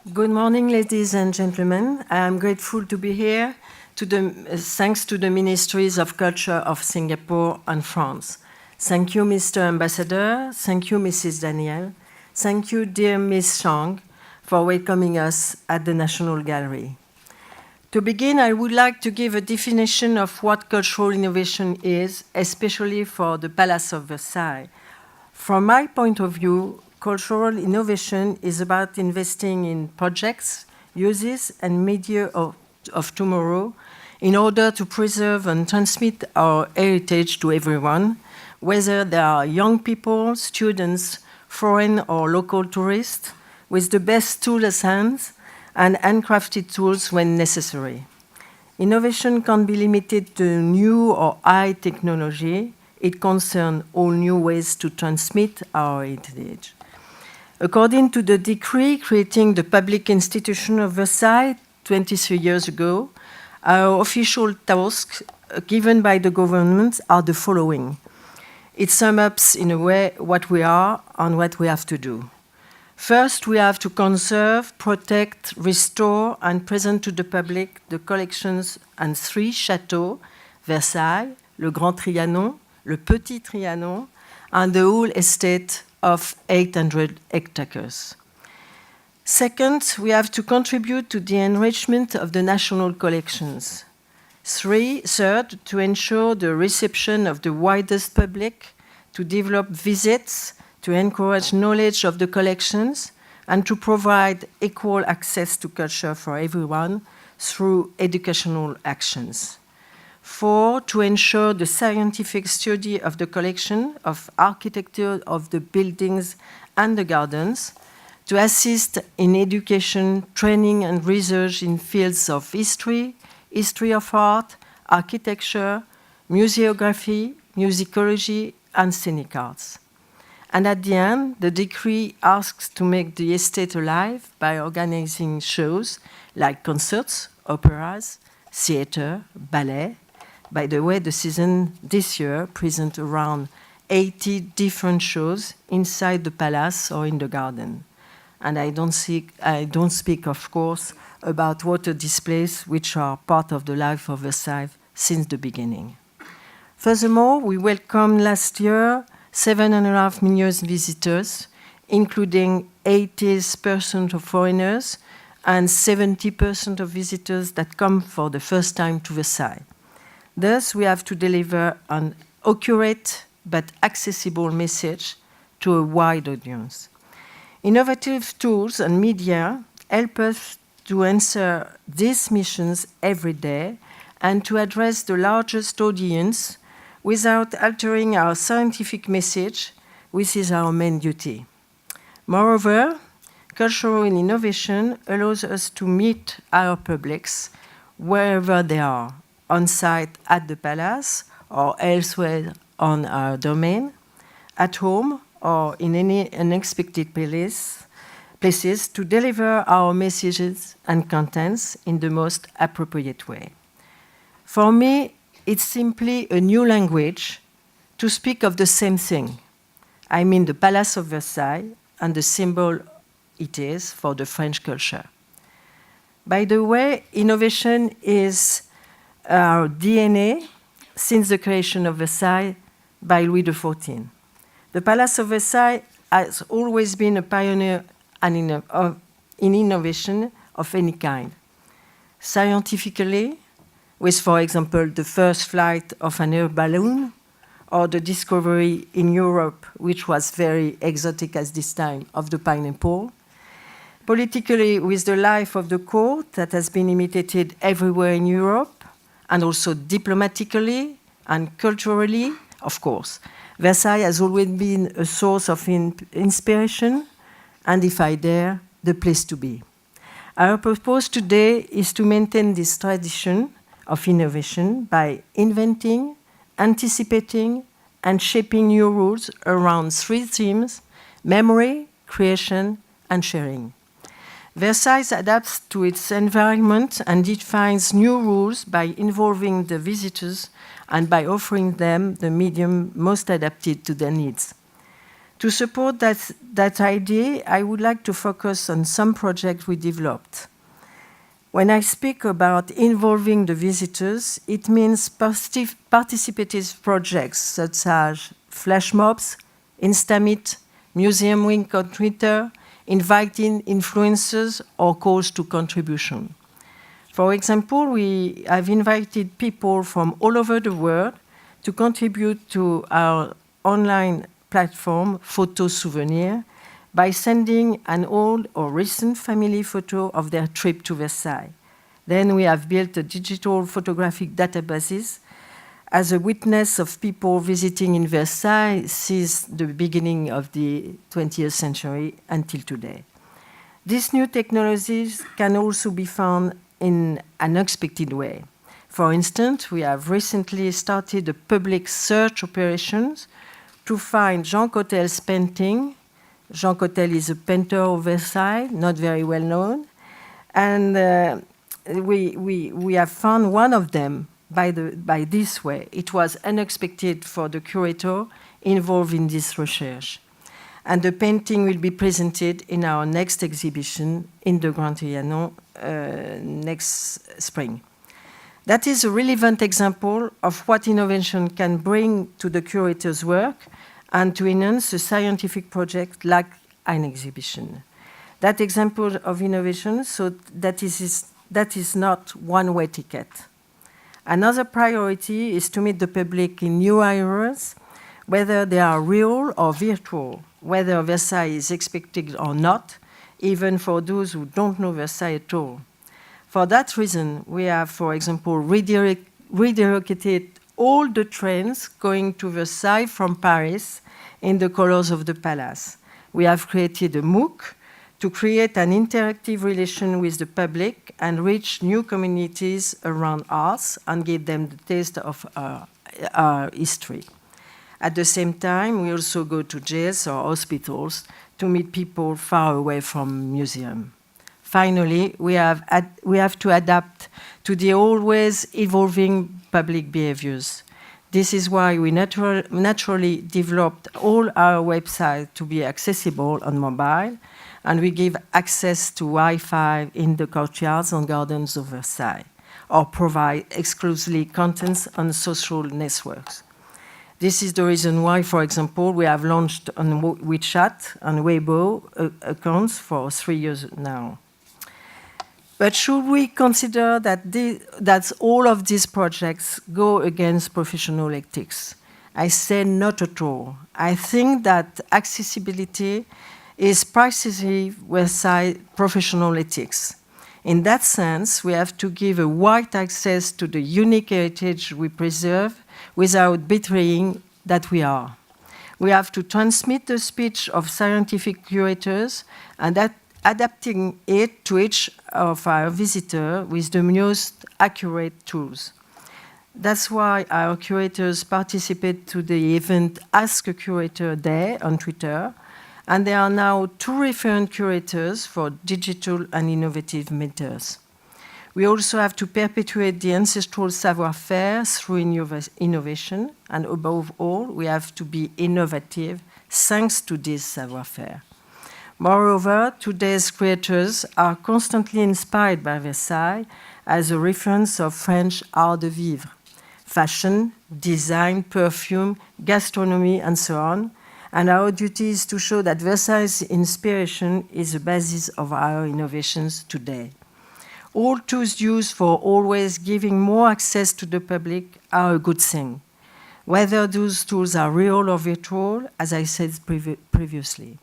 Good morning, ladies and gentlemen. I am grateful to be here thanks to the Ministries of Culture of Singapore and France. Thank you, Mr. Ambassador. Thank you, Mrs. Daniel. Thank you, dear Ms. Chang, for welcoming us at the National Gallery. To begin, I would like to give a definition of what cultural innovation is, especially for the Palace of Versailles. From my point of view, cultural innovation is about investing in projects, uses, and media of tomorrow in order to preserve and transmit our heritage to everyone, whether they are young people, students, foreign or local tourists, with the best tools at hand and handcrafted tools when necessary. Innovation can't be limited to new or high technology. It concerns all new ways to transmit our heritage. According to the decree creating the public institution of Versailles 23 years ago, our official tasks given by the government are the following. It sums up in a way what we are and what we have to do. First, we have to conserve, protect, restore, and present to the public the collections and 3 châteaux, Versailles, le Grand Trianon, le Petit Trianon, and the whole estate of 800 hectares. Second, we have to contribute to the enrichment of the national collections. Third, to ensure the reception of the widest public, to develop visits, to encourage knowledge of the collections, and to provide equal access to culture for everyone through educational actions. 4, to ensure the scientific study of the collection, of architecture of the buildings and the gardens, to assist in education, training and research in fields of history, history of art, architecture, museography, musicology, and scenic arts. And at the end, the decree asks to make the estate alive by organizing shows like concerts, operas, theater, ballet. By the way, the season this year presents around 80 different shows inside the palace or in the garden. And I don't speak, of course, about water displays, which are part of the life of Versailles since the beginning. Furthermore, we welcomed last year 7.5 million visitors, including 80% of foreigners and 70% of visitors that come for the first time to Versailles. Thus, we have to deliver an accurate but accessible message to a wide audience. Innovative tools and media help us to answer these missions every day and to address the largest audience without altering our scientific message, which is our main duty. Moreover, cultural innovation allows us to meet our publics wherever they are, on site at the palace or elsewhere on our domain, at home or in any unexpected places to deliver our messages and contents in the most appropriate way. For me, it's simply a new language to speak of the same thing. I mean the Palace of Versailles and the symbol it is for the French culture. By the way, innovation is our DNA since the creation of Versailles by Louis XIV. The Palace of Versailles has always been a pioneer in innovation of any kind. Scientifically, with, for example, the first flight of an air balloon, or the discovery in Europe, which was very exotic at this time, of the pineapple. Politically, with the life of the court that has been imitated everywhere in Europe, and also diplomatically and culturally, of course. Versailles has always been a source of inspiration, and if I dare, the place to be. Our purpose today is to maintain this tradition of innovation by inventing, anticipating, and shaping new rules around 3 themes: memory, creation, and sharing. Versailles adapts to its environment and defines new rules by involving the visitors and by offering them the medium most adapted to their needs. To support that idea, I would like to focus on some projects we developed. When I speak about involving the visitors, it means participative projects such as flash mobs, Instameet, Museum Week on Twitter, inviting influencers or calls to contribution. For example, we have invited people from all over the world to contribute to our online platform, Photo Souvenir, by sending an old or recent family photo of their trip to Versailles. Then we have built a digital photographic databases as a witness of people visiting in Versailles since the beginning of the 20th century until today. These new technologies can also be found in an unexpected way. For instance, we have recently started a public search operations to find Jean Cautel's painting. Jean Cautel is a painter of Versailles, not very well known. And we have found one of them by this way. It was unexpected for the curator involved in this research. And the painting will be presented in our next exhibition in the Grand Trianon next spring. That is a relevant example of what innovation can bring to the curator's work and to enhance a scientific project like an exhibition. That example of innovation, so that is not one-way ticket. Another priority is to meet the public in new areas, whether they are real or virtual, whether Versailles is expected or not, even for those who don't know Versailles at all. For that reason, we have, for example, redirected all the trains going to Versailles from Paris in the colors of the palace. We have created a MOOC to create an interactive relation with the public and reach new communities around arts and give them the taste of our history. At the same time, we also go to jails or hospitals to meet people far away from museums. Finally, we have to adapt to the always evolving public behaviors. This is why we naturally developed all our websites to be accessible on mobile, and we give access to Wi-Fi in the courtyards and gardens of Versailles, or provide exclusively contents on social networks. This is the reason why, for example, we have launched on WeChat and Weibo accounts for 3 years now. But should we consider that all of these projects go against professional ethics? I say not at all. I think that accessibility is precisely Versailles professional ethics. In that sense, we have to give a wide access to the unique heritage we preserve without betraying that we are. We have to transmit the speech of scientific curators and adapting it to each of our visitors with the most accurate tools. That's why our curators participate to the event Ask a Curator Day on Twitter, and there are now 2 referent curators for digital and innovative methods. We also have to perpetuate the ancestral savoir-faire through innovation, and above all, we have to be innovative thanks to this savoir-faire. Moreover, today's creators are constantly inspired by Versailles as a reference of French art de vivre, fashion, design, perfume, gastronomy, and so on. And our duty is to show that Versailles' inspiration is the basis of our innovations today. All tools used for always giving more access to the public are a good thing, whether those tools are real or virtual, as I said previously.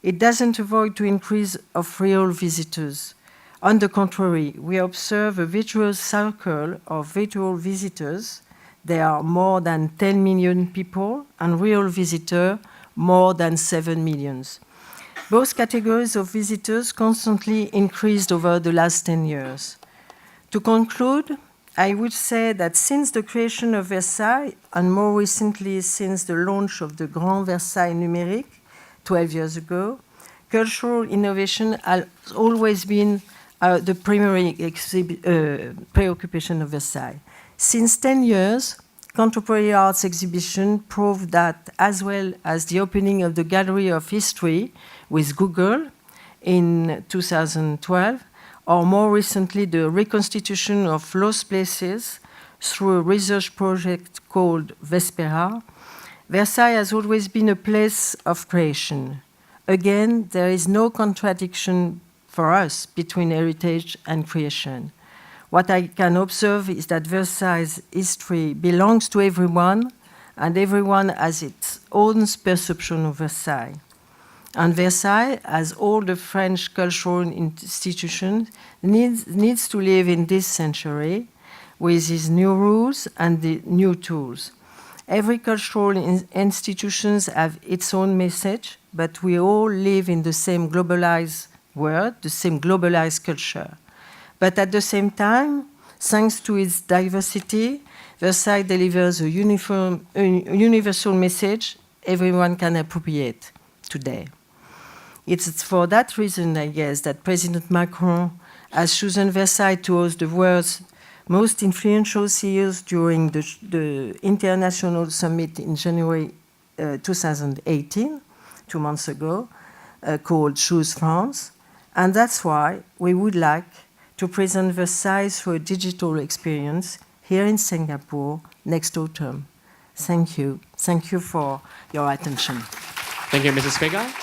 It doesn't avoid the increase of real visitors. On the contrary, we observe a virtuous circle of virtual visitors. There are more than 10 million people, and real visitors more than 7 million. Both categories of visitors constantly increased over the last 10 years. To conclude, I would say that since the creation of Versailles, and more recently since the launch of the Grand Versailles Numérique, 12 years ago, cultural innovation has always been the primary preoccupation of Versailles. Since 10 years, contemporary arts exhibition proved that, as well as the opening of the Gallery of History with Google in 2012, or more recently the reconstitution of lost places through a research project called Vespera, Versailles has always been a place of creation. Again, there is no contradiction for us between heritage and creation. What I can observe is that Versailles' history belongs to everyone, and everyone has its own perception of Versailles. And Versailles, as all the French cultural institutions, needs to live in this century with its new rules and the new tools. Every cultural institutions have its own message, but we all live in the same globalized world, the same globalized culture. But at the same time, thanks to its diversity, Versailles delivers a universal message everyone can appropriate today. It's for that reason, I guess, that President Macron has chosen Versailles to host the world's most influential CEOs during the International Summit in January 2018, 2 months ago, called Choose France. And that's why we would like to present Versailles through a digital experience here in Singapore next autumn. Thank you. Thank you for your attention. Thank you, Mrs. Pegard.